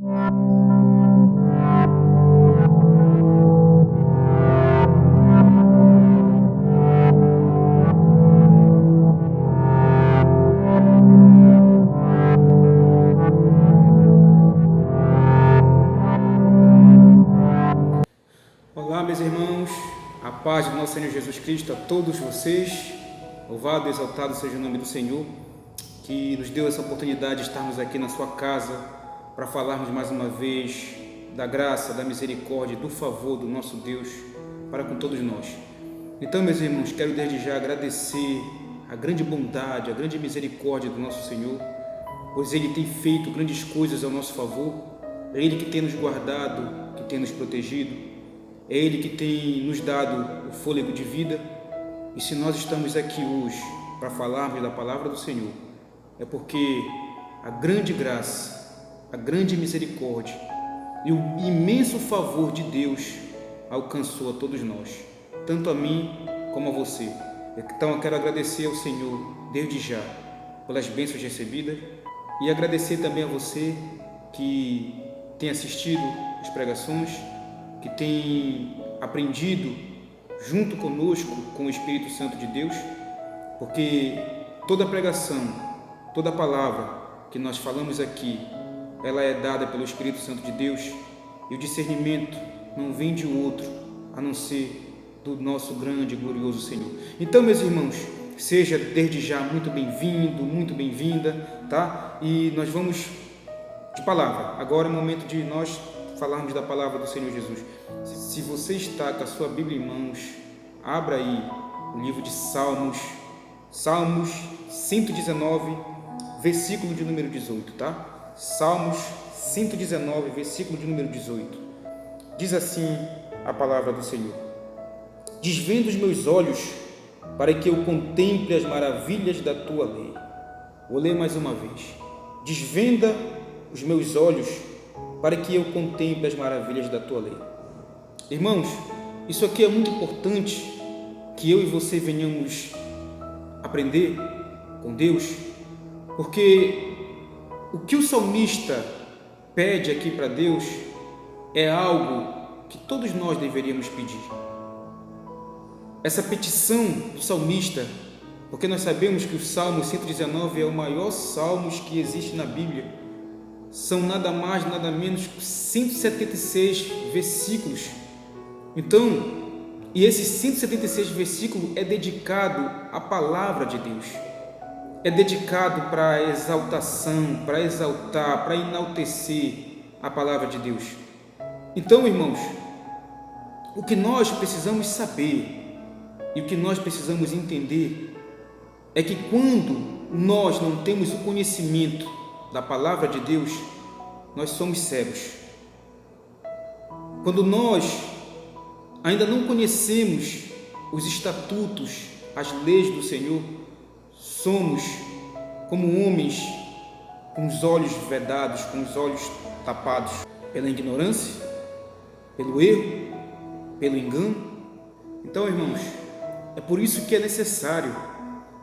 Olá, meus irmãos, a paz do nosso Senhor Jesus Cristo a todos vocês. Louvado e exaltado seja o nome do Senhor, que nos deu essa oportunidade de estarmos aqui na sua casa para falarmos mais uma vez da graça, da misericórdia, do favor do nosso Deus para com todos nós. Então, meus irmãos, quero desde já agradecer a grande bondade, a grande misericórdia do nosso Senhor, pois Ele tem feito grandes coisas ao nosso favor. É Ele que tem nos guardado, que tem nos protegido. É Ele que tem nos dado o fôlego de vida. E se nós estamos aqui hoje para falarmos da palavra do Senhor, é porque a grande graça, a grande misericórdia e o imenso favor de Deus alcançou a todos nós, tanto a mim como a você. Então eu quero agradecer ao Senhor desde já pelas bênçãos recebidas e agradecer também a você que tem assistido as pregações, que tem aprendido junto conosco com o Espírito Santo de Deus, porque toda pregação, toda palavra que nós falamos aqui, ela é dada pelo Espírito Santo de Deus, e o discernimento não vem de outro a não ser do nosso grande e glorioso Senhor. Então, meus irmãos, seja desde já muito bem-vindo, muito bem-vinda, tá? E nós vamos de palavra. Agora é o momento de nós falarmos da palavra do Senhor Jesus. Se você está com a sua Bíblia em mãos, abra aí o livro de Salmos 119, versículo de número 18, tá? Salmos 119, versículo de número 18. Diz assim a palavra do Senhor: desvenda os meus olhos para que eu contemple as maravilhas da tua lei. Vou ler mais uma vez. Desvenda os meus olhos para que eu contemple as maravilhas da tua lei. Irmãos, isso aqui é muito importante que eu e você venhamos aprender com Deus, porque o que o salmista pede aqui para Deus é algo que todos nós deveríamos pedir. Essa petição do salmista, porque nós sabemos que o Salmo 119 é o maior salmo que existe na Bíblia, são nada mais, nada menos que 176 versículos. Então, e esses 176 versículos é dedicado à palavra de Deus. É dedicado para a exaltação, para exaltar, para enaltecer a palavra de Deus. Então, irmãos, o que nós precisamos saber e o que nós precisamos entender é que quando nós não temos o conhecimento da palavra de Deus, nós somos cegos. Quando nós ainda não conhecemos os estatutos, as leis do Senhor, somos como homens com os olhos vedados, com os olhos tapados pela ignorância, pelo erro, pelo engano. Então, irmãos, é por isso que é necessário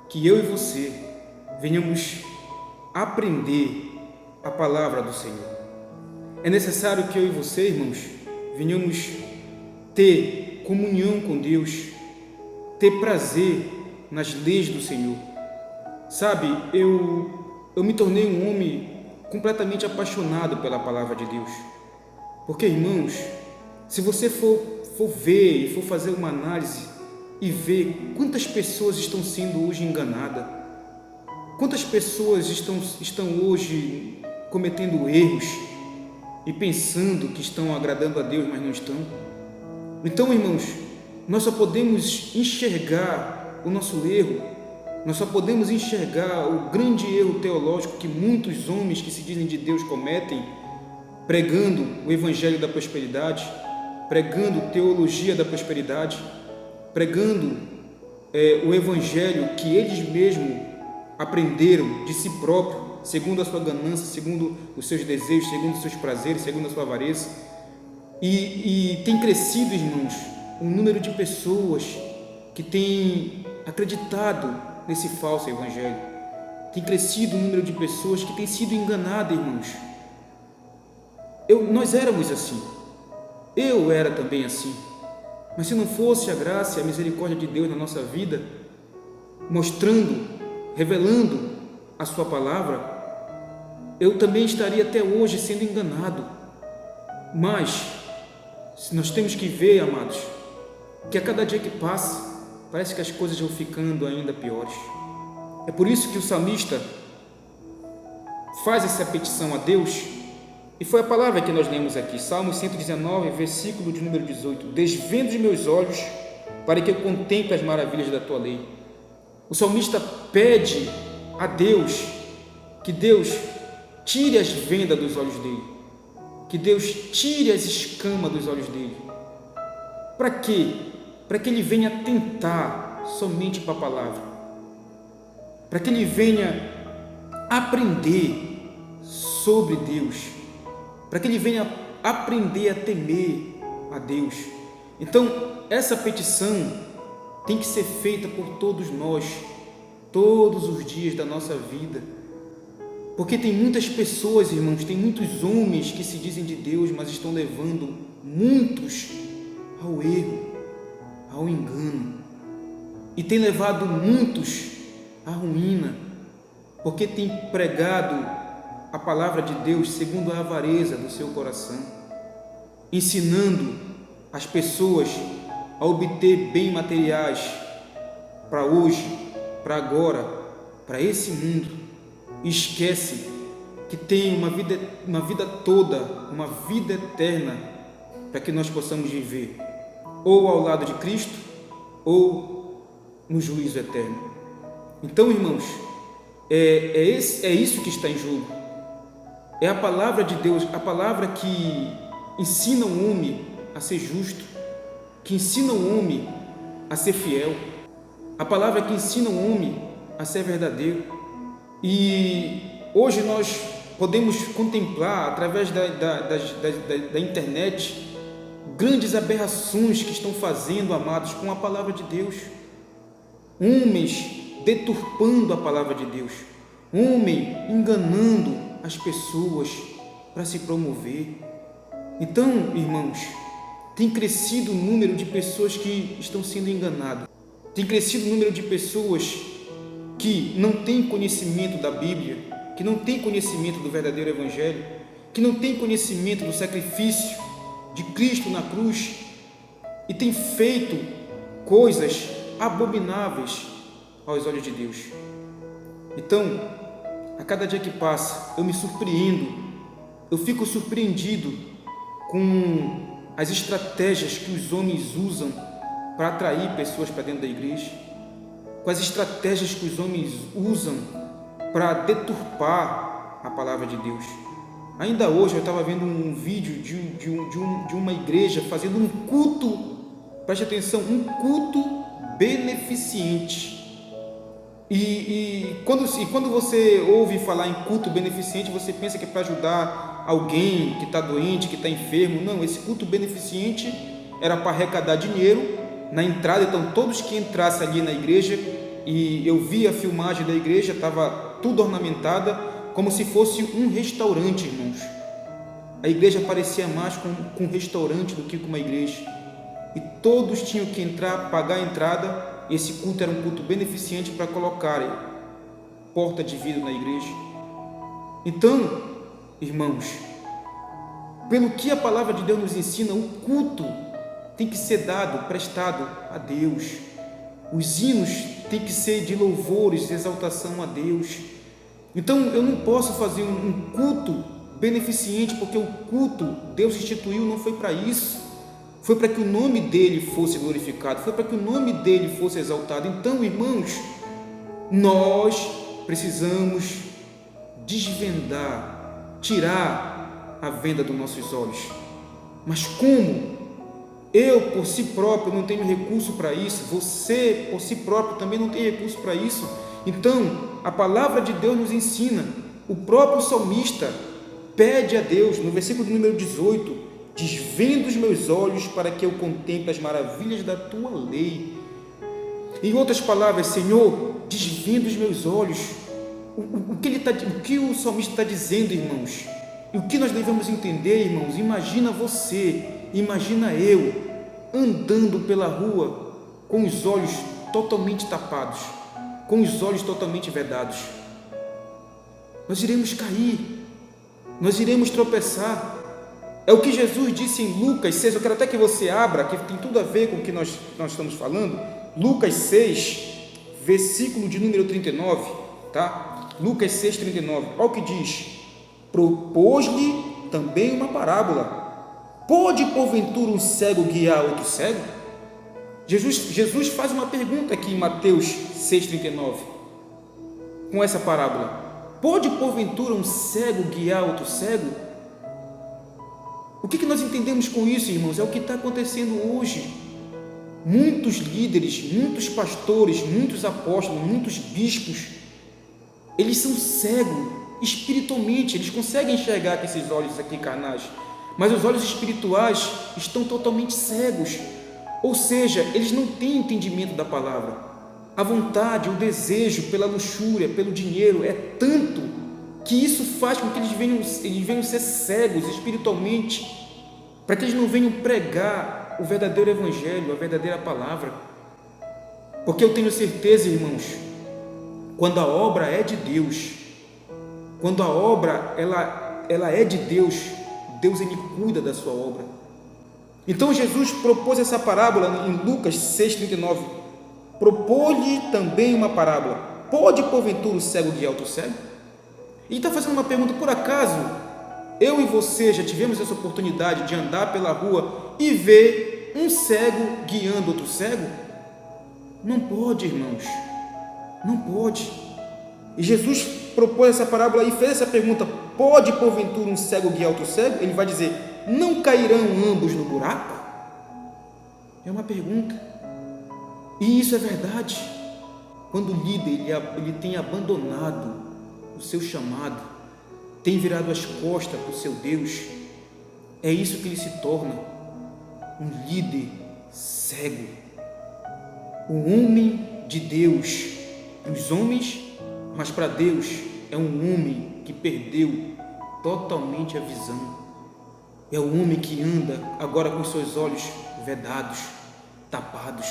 que eu e você venhamos aprender a palavra do Senhor. É necessário que eu e você, irmãos, venhamos ter comunhão com Deus, ter prazer nas leis do Senhor. Sabe, eu me tornei um homem completamente apaixonado pela palavra de Deus. Porque, irmãos, se você for ver e for fazer uma análise e ver quantas pessoas estão sendo hoje enganadas, quantas pessoas estão hoje cometendo erros e pensando que estão agradando a Deus, mas não estão. Então, irmãos, nós só podemos enxergar o nosso erro, nós só podemos enxergar o grande erro teológico que muitos homens que se dizem de Deus cometem, pregando o evangelho da prosperidade, pregando teologia da prosperidade, pregando o evangelho que eles mesmos aprenderam de si próprio, segundo a sua ganância, segundo os seus desejos, segundo os seus prazeres, segundo a sua avareza. E tem crescido, irmãos, um número de pessoas que têm acreditado nesse falso evangelho. Tem crescido o número de pessoas que têm sido enganadas, irmãos. Nós éramos assim, eu era também assim, mas se não fosse a graça e a misericórdia de Deus na nossa vida, mostrando, revelando a sua palavra, eu também estaria até hoje sendo enganado. Mas nós temos que ver, amados, que a cada dia que passa, parece que as coisas vão ficando ainda piores. É por isso que o salmista faz essa petição a Deus, e foi a palavra que nós lemos aqui, Salmo 119, versículo de número 18: desvendo os meus olhos para que eu contemple as maravilhas da tua lei. O salmista pede a Deus que Deus tire as vendas dos olhos dele, que Deus tire as escamas dos olhos dele. Para quê? Para que ele venha atentar somente para a palavra, para que ele venha aprender sobre Deus, para que ele venha aprender a temer a Deus. Então, essa petição tem que ser feita por todos nós, todos os dias da nossa vida, porque tem muitas pessoas, irmãos, tem muitos homens que se dizem de Deus, mas estão levando muitos ao erro, ao engano, e tem levado muitos à ruína, porque tem pregado a palavra de Deus segundo a avareza do seu coração, ensinando as pessoas a obter bens materiais para hoje, para agora, para esse mundo, e esquece que tem uma vida toda, uma vida eterna, para que nós possamos viver ou ao lado de Cristo ou no juízo eterno. Então, irmãos, é isso que está em jogo. É a palavra de Deus, a palavra que ensina o homem a ser justo, que ensina o homem a ser fiel, a palavra que ensina o homem a ser verdadeiro. E hoje nós podemos contemplar, através da internet, grandes aberrações que estão fazendo, amados, com a palavra de Deus. Homens deturpando a palavra de Deus, homem enganando as pessoas para se promover. Então, irmãos, tem crescido o número de pessoas que estão sendo enganadas, tem crescido o número de pessoas que não têm conhecimento da Bíblia, que não têm conhecimento do verdadeiro Evangelho, que não têm conhecimento do sacrifício de Cristo na cruz, e tem feito coisas abomináveis aos olhos de Deus. Então, a cada dia que passa, eu me surpreendo, eu fico surpreendido com as estratégias que os homens usam para atrair pessoas para dentro da igreja, com as estratégias que os homens usam para deturpar a palavra de Deus. Ainda hoje eu estava vendo um vídeo de uma igreja fazendo um culto, preste atenção, um culto beneficente. E quando você ouve falar em culto beneficente, você pensa que é para ajudar alguém que está doente, que está enfermo. Não, esse culto beneficente era para arrecadar dinheiro na entrada. Então todos que entrassem ali na igreja, e eu vi a filmagem da igreja, estava tudo ornamentada, como se fosse um restaurante, irmãos. A igreja parecia mais com um restaurante do que com uma igreja, e todos tinham que entrar, pagar a entrada. Esse culto era um culto beneficente para colocarem porta de vidro na igreja. Então, irmãos, pelo que a palavra de Deus nos ensina, o culto tem que ser dado, prestado a Deus. Os hinos têm que ser de louvores, de exaltação a Deus. Então, eu não posso fazer um culto beneficente, porque o culto Deus instituiu não foi para isso. Foi para que o nome dele fosse glorificado, foi para que o nome dele fosse exaltado. Então, irmãos, nós precisamos desvendar, tirar a venda dos nossos olhos. Mas como? Eu, por si próprio, não tenho recurso para isso. Você, por si próprio, também não tem recurso para isso. Então, a palavra de Deus nos ensina. O próprio salmista pede a Deus, no versículo número 18, desvenda os meus olhos para que eu contemple as maravilhas da tua lei. Em outras palavras, Senhor, desvenda os meus olhos. O que o salmista está dizendo, irmãos? E o que nós devemos entender, irmãos? Imagina você, imagina eu, andando pela rua com os olhos totalmente tapados, com os olhos totalmente vedados. Nós iremos cair, nós iremos tropeçar. É o que Jesus disse em Lucas 6, eu quero até que você abra, que tem tudo a ver com o que nós estamos falando. Lucas 6, versículo de número 39, tá? Lucas 6, 39, olha o que diz: propôs-lhe também uma parábola. Pode porventura um cego guiar outro cego? Jesus faz uma pergunta aqui em Mateus 6,39, com essa parábola: pode porventura um cego guiar outro cego? O que nós entendemos com isso, irmãos? É o que está acontecendo hoje. Muitos líderes, muitos pastores, muitos apóstolos, muitos bispos, eles são cegos espiritualmente, eles conseguem enxergar com esses olhos aqui carnais, mas os olhos espirituais estão totalmente cegos, ou seja, eles não têm entendimento da palavra. A vontade, o desejo pela luxúria, pelo dinheiro é tanto que isso faz com que eles venham ser cegos espiritualmente, para que eles não venham pregar o verdadeiro evangelho, a verdadeira palavra. Porque eu tenho certeza, irmãos, quando a obra é de Deus, quando a obra ela é de Deus, Deus ele cuida da sua obra. Então Jesus propôs essa parábola em Lucas 6,39, propôs-lhe também uma parábola: pode porventura o cego guiar outro cego? E está fazendo uma pergunta: por acaso eu e você já tivemos essa oportunidade de andar pela rua e ver um cego guiando outro cego? Não pode, irmãos, não pode. E Jesus propôs essa parábola e fez essa pergunta: pode porventura um cego guiar outro cego? Ele vai dizer: não cairão ambos no buraco? É uma pergunta, e isso é verdade. Quando o líder ele tem abandonado o seu chamado, tem virado as costas para o seu Deus, é isso que ele se torna, um líder cego. O homem de Deus, os homens, mas para Deus é um homem que perdeu totalmente a visão. É o homem que anda agora com seus olhos vedados, tapados.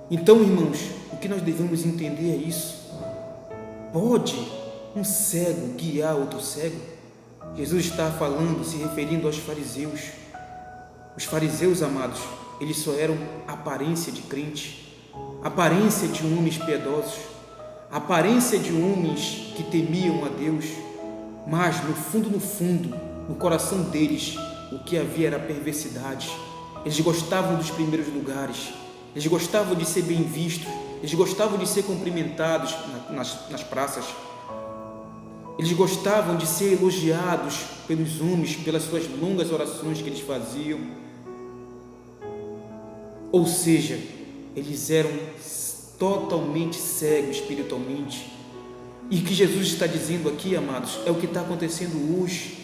Então, irmãos, o que nós devemos entender é isso. Pode um cego guiar outro cego? Jesus está falando, se referindo aos fariseus. Os fariseus, amados, eles só eram aparência de crente, aparência de homens piedosos, aparência de homens que temiam a Deus, mas no fundo, no coração deles, o que havia era perversidade. Eles gostavam dos primeiros lugares, eles gostavam de ser bem vistos, eles gostavam de ser cumprimentados nas praças, eles gostavam de ser elogiados pelos homens, pelas suas longas orações que eles faziam. Ou seja, eles eram totalmente cegos espiritualmente. E o que Jesus está dizendo aqui, amados, é o que está acontecendo hoje.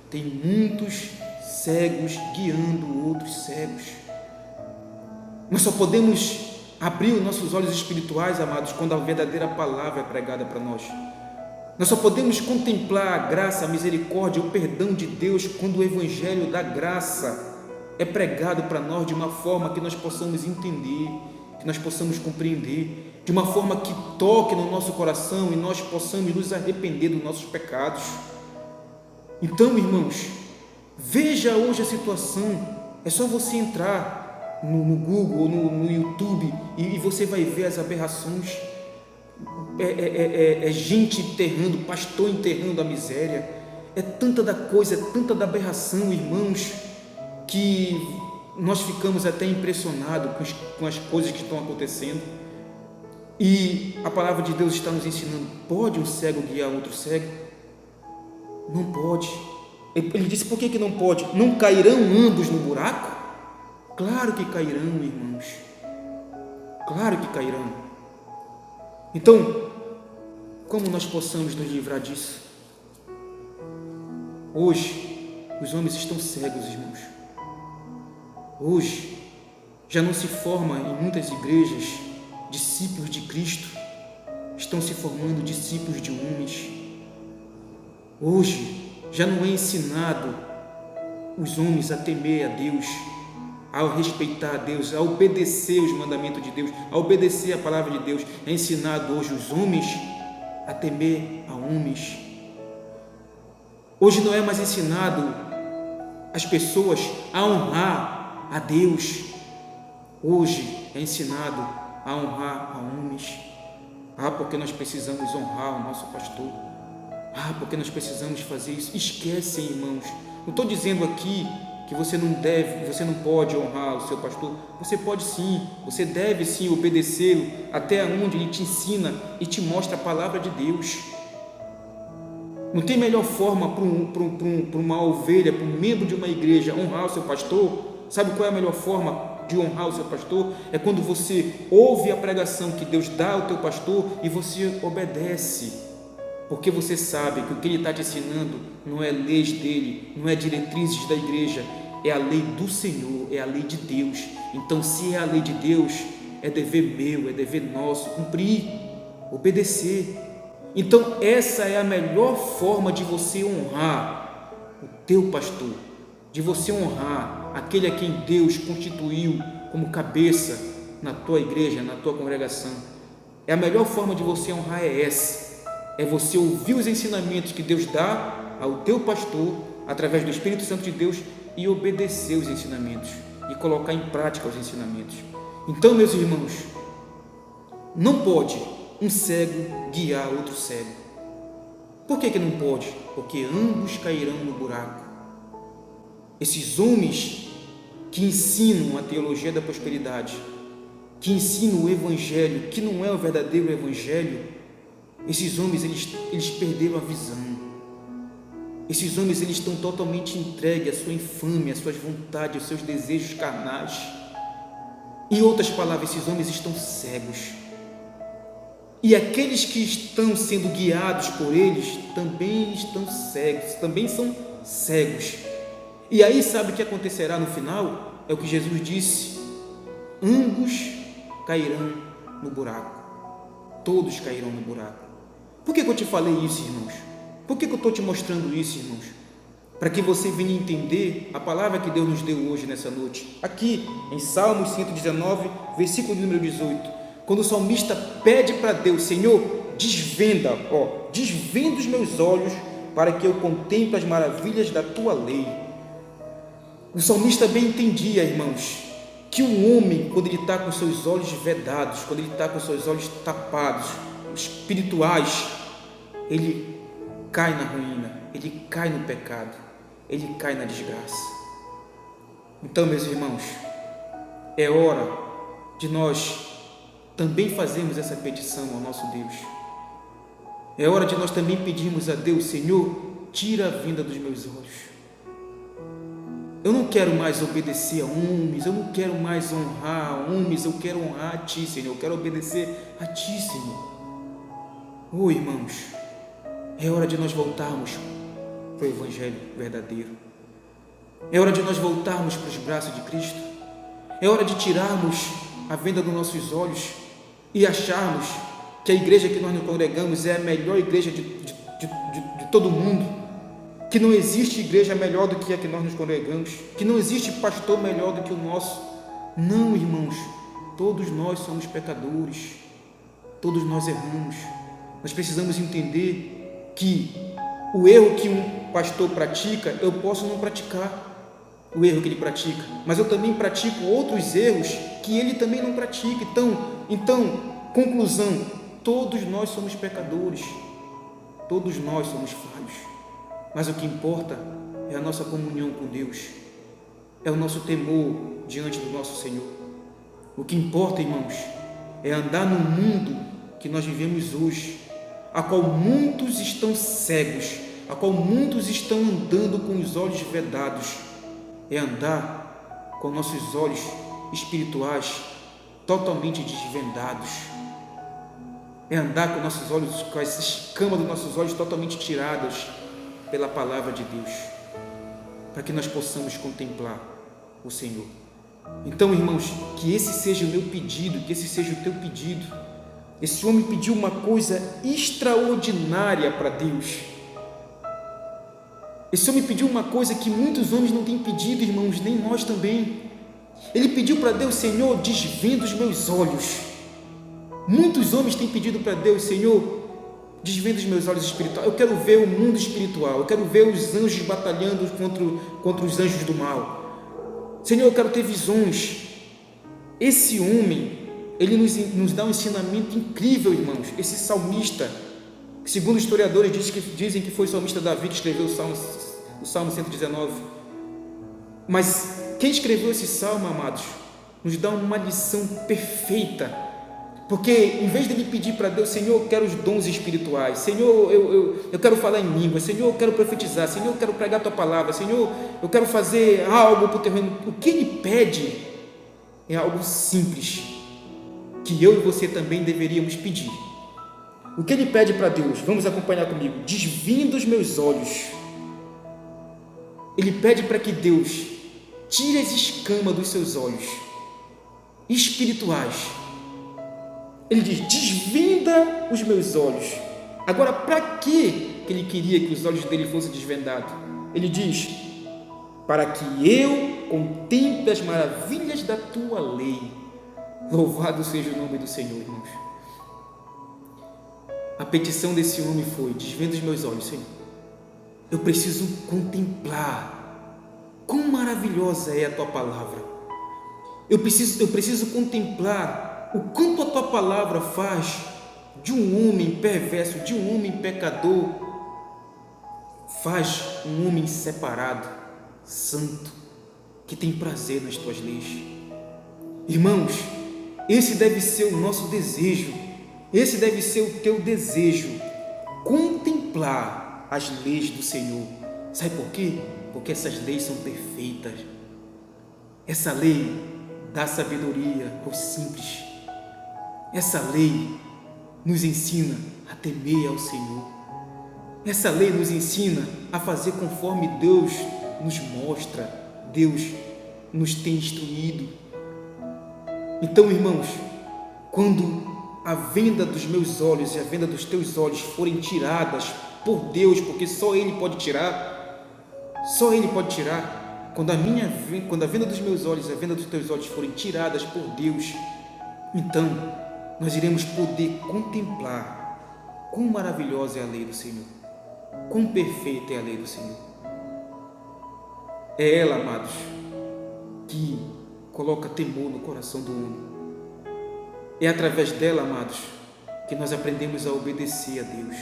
Tem muitos cegos guiando outros cegos. Nós só podemos abrir os nossos olhos espirituais, amados, quando a verdadeira palavra é pregada para nós. Nós só podemos contemplar a graça, a misericórdia, o perdão de Deus quando o evangelho da graça é pregado para nós de uma forma que nós possamos entender, que nós possamos compreender, de uma forma que toque no nosso coração e nós possamos nos arrepender dos nossos pecados. Então, irmãos, veja hoje a situação. É só você entrar no Google ou no YouTube e você vai ver as aberrações. É gente enterrando, pastor enterrando a miséria. É tanta da coisa, é tanta da aberração, irmãos, que nós ficamos até impressionados com as coisas que estão acontecendo. E a palavra de Deus está nos ensinando: pode um cego guiar outro cego? Não pode. Ele disse: por que não pode? Não cairão ambos no buraco? Claro que cairão, irmãos, claro que cairão. Então, como nós possamos nos livrar disso? Hoje, os homens estão cegos, irmãos. Hoje, já não se forma em muitas igrejas discípulos de Cristo, estão se formando discípulos de homens. Hoje, já não é ensinado os homens a temer a Deus, a respeitar a Deus, a obedecer os mandamentos de Deus, a obedecer a palavra de Deus. É ensinado hoje os homens a temer a homens. Hoje não é mais ensinado as pessoas a honrar a Deus. Hoje é ensinado a honrar a homens. Porque nós precisamos honrar o nosso pastor. Porque nós precisamos fazer isso. Esquecem, irmãos. Não estou dizendo aqui que você não deve, você não pode honrar o seu pastor. Você pode sim, você deve sim obedecê-lo até onde ele te ensina e te mostra a palavra de Deus. Não tem melhor forma para uma ovelha, para um membro de uma igreja honrar o seu pastor? Sabe qual é a melhor forma de honrar o seu pastor? É quando você ouve a pregação que Deus dá ao teu pastor e você obedece, porque você sabe que o que ele está te ensinando não é leis dele, não é diretrizes da igreja, é a lei do Senhor, é a lei de Deus. Então, se é a lei de Deus, é dever meu, é dever nosso cumprir, obedecer. Então, essa é a melhor forma de você honrar o teu pastor, de você honrar aquele a quem Deus constituiu como cabeça na tua igreja, na tua congregação. A melhor forma de você honrar é essa, é você ouvir os ensinamentos que Deus dá ao teu pastor, através do Espírito Santo de Deus, e obedecer os ensinamentos, e colocar em prática os ensinamentos. Então, meus irmãos, não pode um cego guiar outro cego. Por que não pode? Porque ambos cairão no buraco. Esses homens que ensinam a teologia da prosperidade, que ensinam o evangelho, que não é o verdadeiro evangelho, esses homens eles perderam a visão. Esses homens eles estão totalmente entregues à sua infâmia, às suas vontades, aos seus desejos carnais. Em outras palavras, esses homens estão cegos. E aqueles que estão sendo guiados por eles também estão cegos, também são cegos. E aí sabe o que acontecerá no final? É o que Jesus disse: ambos cairão no buraco. Todos cairão no buraco. Por que eu te falei isso, irmãos? Por que eu estou te mostrando isso, irmãos? Para que você venha entender a palavra que Deus nos deu hoje, nessa noite. Aqui, em Salmos 119, versículo número 18. Quando o salmista pede para Deus: Senhor, desvenda os meus olhos para que eu contemple as maravilhas da tua lei. O salmista bem entendia, irmãos, que o homem, quando ele está com seus olhos vedados, quando ele está com seus olhos tapados, espirituais, ele cai na ruína, ele cai no pecado, ele cai na desgraça. Então, meus irmãos, é hora de nós também fazermos essa petição ao nosso Deus. É hora de nós também pedirmos a Deus: Senhor, tira a venda dos meus olhos. Eu não quero mais obedecer a homens, eu não quero mais honrar a homens, eu quero honrar a Ti, Senhor, eu quero obedecer a Ti, Senhor. Irmãos, é hora de nós voltarmos para o Evangelho verdadeiro. É hora de nós voltarmos para os braços de Cristo. É hora de tirarmos a venda dos nossos olhos e acharmos que a igreja que nós nos congregamos é a melhor igreja de todo mundo, que não existe igreja melhor do que a que nós nos congregamos, que não existe pastor melhor do que o nosso. Não, irmãos, todos nós somos pecadores, todos nós erramos. Nós precisamos entender que o erro que um pastor pratica, eu posso não praticar o erro que ele pratica, mas eu também pratico outros erros que ele também não pratica. Então, conclusão, todos nós somos pecadores, todos nós somos falhos, mas o que importa é a nossa comunhão com Deus, é o nosso temor diante do nosso Senhor. O que importa, irmãos, é andar no mundo que nós vivemos hoje, a qual muitos estão cegos, a qual muitos estão andando com os olhos vedados. É andar com nossos olhos espirituais totalmente desvendados. É andar com nossos olhos, com as escamas dos nossos olhos totalmente tiradas pela palavra de Deus, para que nós possamos contemplar o Senhor. Então, irmãos, que esse seja o meu pedido, que esse seja o teu pedido. Esse homem pediu uma coisa extraordinária para Deus. Esse homem pediu uma coisa que muitos homens não têm pedido, irmãos, nem nós também. Ele pediu para Deus: Senhor, desvenda os meus olhos. Muitos homens têm pedido para Deus: Senhor, desvenda os meus olhos espirituais. Eu quero ver o mundo espiritual, eu quero ver os anjos batalhando contra os anjos do mal. Senhor, eu quero ter visões. Esse homem, ele nos dá um ensinamento incrível, irmãos. Esse salmista, segundo os historiadores, dizem que foi o salmista Davi que escreveu o Salmo 119. Mas quem escreveu esse salmo, amados, nos dá uma lição perfeita. Porque em vez de ele pedir para Deus: Senhor, eu quero os dons espirituais, Senhor, eu quero falar em língua, Senhor, eu quero profetizar, Senhor, eu quero pregar a tua palavra, Senhor, eu quero fazer algo para o teu reino. O que ele pede é algo simples, que eu e você também deveríamos pedir. O que ele pede para Deus? Vamos acompanhar comigo. Desvenda os meus olhos. Ele pede para que Deus tire as escamas dos seus olhos espirituais. Ele diz: desvenda os meus olhos. Agora, para que ele queria que os olhos dele fossem desvendados? Ele diz: para que eu contemple as maravilhas da tua lei. Louvado seja o nome do Senhor, irmãos. A petição desse homem foi: desvenda os meus olhos, Senhor. Eu preciso contemplar quão maravilhosa é a tua palavra. Eu preciso contemplar o quanto a tua palavra faz de um homem perverso, de um homem pecador, faz um homem separado, santo, que tem prazer nas tuas leis. Irmãos, esse deve ser o nosso desejo, esse deve ser o teu desejo, contemplar as leis do Senhor. Sabe por quê? Porque essas leis são perfeitas. Essa lei dá sabedoria aos simples. Essa lei nos ensina a temer ao Senhor. Essa lei nos ensina a fazer conforme Deus nos mostra, Deus nos tem instruído. Então, irmãos, quando a venda dos meus olhos e a venda dos teus olhos forem tiradas por Deus, porque só Ele pode tirar, quando a venda dos meus olhos e a venda dos teus olhos forem tiradas por Deus, então nós iremos poder contemplar quão maravilhosa é a lei do Senhor, quão perfeita é a lei do Senhor. É ela, amados, que coloca temor no coração do homem. É através dela, amados, que nós aprendemos a obedecer a Deus.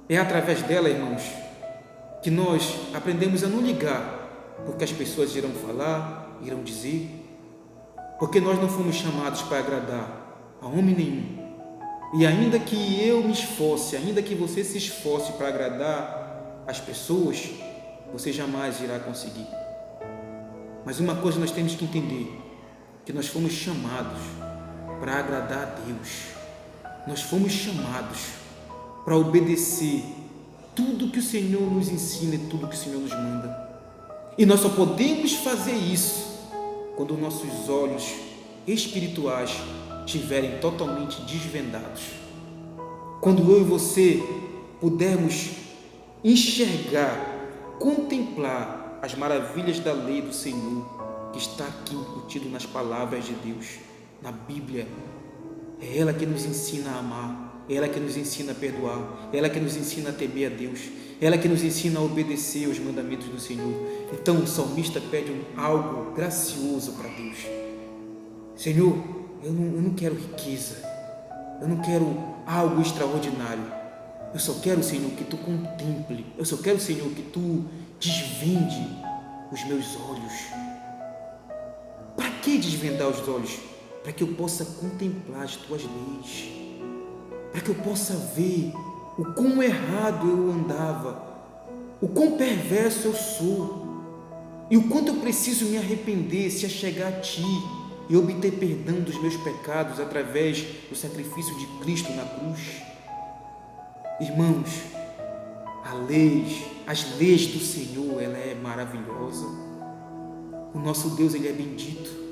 É através dela, irmãos, que nós aprendemos a não ligar porque as pessoas irão falar, irão dizer, porque nós não fomos chamados para agradar a homem nenhum. E ainda que eu me esforce, ainda que você se esforce para agradar as pessoas, você jamais irá conseguir. Mas uma coisa nós temos que entender, que nós fomos chamados para agradar a Deus. Nós fomos chamados para obedecer tudo que o Senhor nos ensina e tudo que o Senhor nos manda. E nós só podemos fazer isso quando nossos olhos espirituais estiverem totalmente desvendados. Quando eu e você pudermos enxergar, contemplar as maravilhas da lei do Senhor, que está aqui incutido nas palavras de Deus, na Bíblia. É ela que nos ensina a amar, é ela que nos ensina a perdoar, é ela que nos ensina a temer a Deus, é ela que nos ensina a obedecer aos mandamentos do Senhor. Então o salmista pede algo gracioso para Deus. Senhor, eu não quero riqueza, eu não quero algo extraordinário, eu só quero, Senhor, que Tu contemple, eu só quero, Senhor, que Tu desvende os meus olhos. Para que desvendar os olhos? Para que eu possa contemplar as Tuas leis, para que eu possa ver o quão errado eu andava, o quão perverso eu sou, e o quanto eu preciso me arrepender, se achegar a Ti e obter perdão dos meus pecados através do sacrifício de Cristo na cruz. Irmãos, as leis do Senhor, ela é maravilhosa. O nosso Deus, Ele é bendito.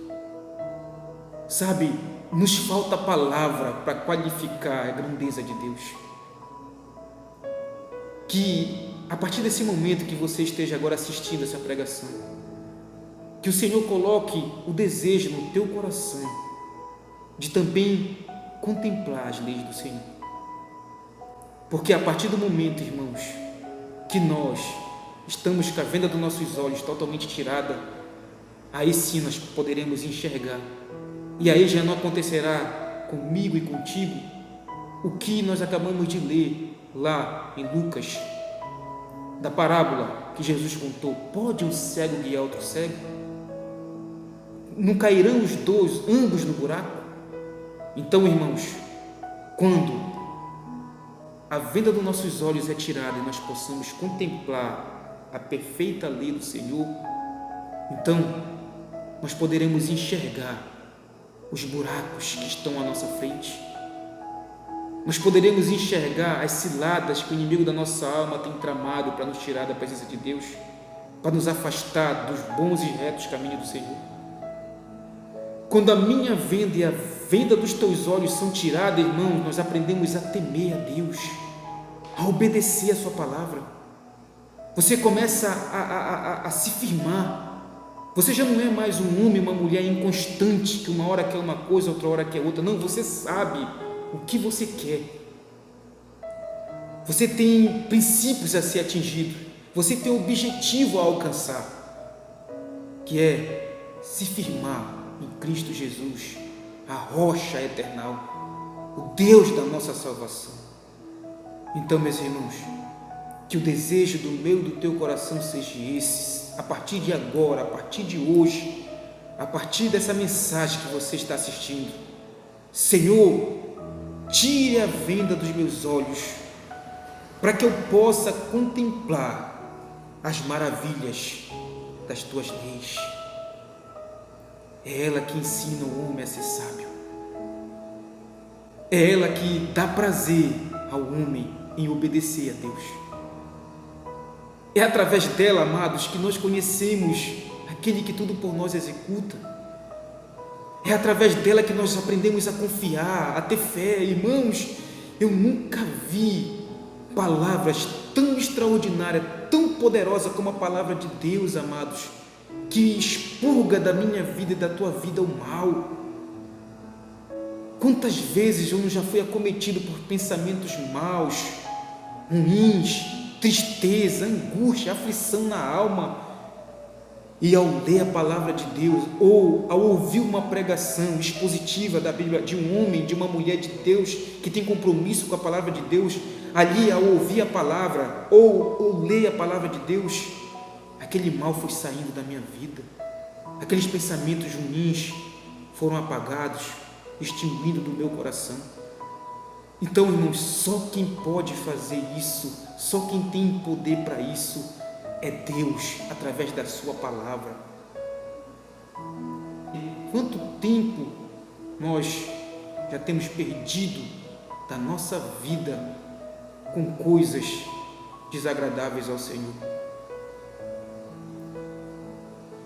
Sabe, nos falta palavra para qualificar a grandeza de Deus. Que a partir desse momento que você esteja agora assistindo essa pregação, que o Senhor coloque o desejo no teu coração de também contemplar as leis do Senhor. Porque a partir do momento, irmãos, que nós estamos com a venda dos nossos olhos totalmente tirada, aí sim nós poderemos enxergar. E aí já não acontecerá comigo e contigo o que nós acabamos de ler lá em Lucas, da parábola que Jesus contou. Pode um cego guiar outro cego? Não cairão os dois, ambos no buraco? Então, irmãos, quando a venda dos nossos olhos é tirada e nós possamos contemplar a perfeita lei do Senhor, então nós poderemos enxergar os buracos que estão à nossa frente. Nós poderemos enxergar as ciladas que o inimigo da nossa alma tem tramado para nos tirar da presença de Deus, para nos afastar dos bons e retos caminhos do Senhor. Quando a minha venda e a venda dos teus olhos são tiradas, irmãos, nós aprendemos a temer a Deus, a obedecer a sua palavra. Você começa a se firmar. Você já não é mais um homem, uma mulher inconstante, que uma hora quer uma coisa, outra hora quer outra. Não, você sabe o que você quer. Você tem princípios a ser atingido. Você tem objetivo a alcançar, que é se firmar em Cristo Jesus, a rocha eternal, o Deus da nossa salvação. Então, meus irmãos, que o desejo do meu e do teu coração seja esse, a partir de agora, a partir de hoje, a partir dessa mensagem que você está assistindo. Senhor, tire a venda dos meus olhos, para que eu possa contemplar as maravilhas das tuas leis. É ela que ensina o homem a ser sábio. É ela que dá prazer ao homem em obedecer a Deus. É através dela, amados, que nós conhecemos aquele que tudo por nós executa. É através dela que nós aprendemos a confiar, a ter fé. Irmãos, eu nunca vi palavras tão extraordinárias, tão poderosas como a palavra de Deus, amados, que expurga da minha vida e da tua vida o mal. Quantas vezes eu não já fui acometido por pensamentos maus, ruins, tristeza, angústia, aflição na alma, e ao ler a palavra de Deus, ou ao ouvir uma pregação expositiva da Bíblia, de um homem, de uma mulher de Deus, que tem compromisso com a palavra de Deus, ali ao ouvir a palavra, ou ler a palavra de Deus, aquele mal foi saindo da minha vida, aqueles pensamentos ruins foram apagados, extinguindo do meu coração. Então, irmãos, só quem pode fazer isso, só quem tem poder para isso, é Deus, através da sua palavra. Quanto tempo nós já temos perdido da nossa vida com coisas desagradáveis ao Senhor?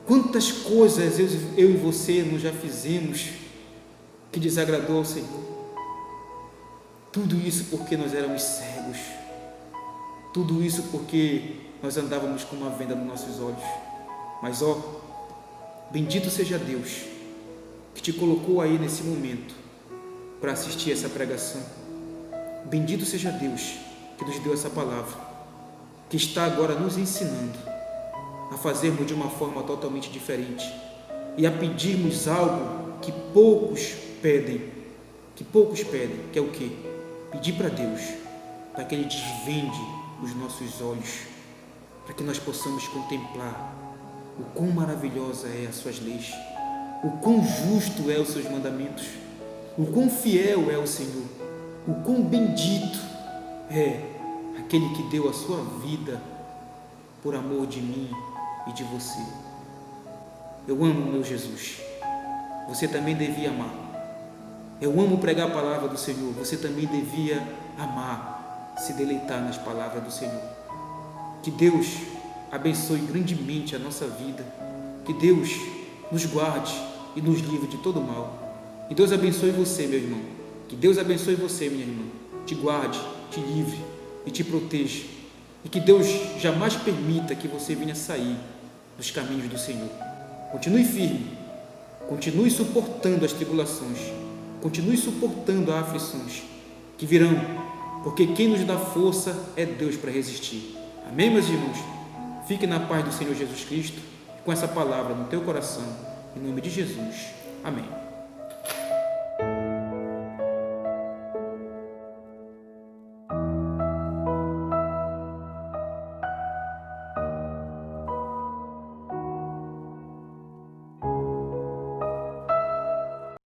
Quantas coisas eu e você nós já fizemos que desagradou ao Senhor? Tudo isso porque nós éramos cegos. Tudo isso porque nós andávamos com uma venda nos nossos olhos. Mas bendito seja Deus que te colocou aí nesse momento para assistir essa pregação. Bendito seja Deus que nos deu essa palavra, que está agora nos ensinando a fazermos de uma forma totalmente diferente e a pedirmos algo que poucos pedem, que é o quê? Pedir para Deus, para que Ele desvende os nossos olhos, para que nós possamos contemplar o quão maravilhosa é as suas leis, o quão justo é os seus mandamentos, o quão fiel é o Senhor, o quão bendito é aquele que deu a sua vida por amor de mim e de você. Eu amo o meu Jesus, você também devia amar. Eu amo pregar a palavra do Senhor, você também devia amar, se deleitar nas palavras do Senhor. Que Deus abençoe grandemente a nossa vida, que Deus nos guarde e nos livre de todo mal. Que Deus abençoe você, meu irmão, que Deus abençoe você, minha irmã, te guarde, te livre e te proteja, e que Deus jamais permita que você venha sair dos caminhos do Senhor. Continue firme, continue suportando as tribulações, continue suportando as aflições que virão, porque quem nos dá força é Deus para resistir. Amém, meus irmãos? Fique na paz do Senhor Jesus Cristo, com essa palavra no teu coração, em nome de Jesus. Amém.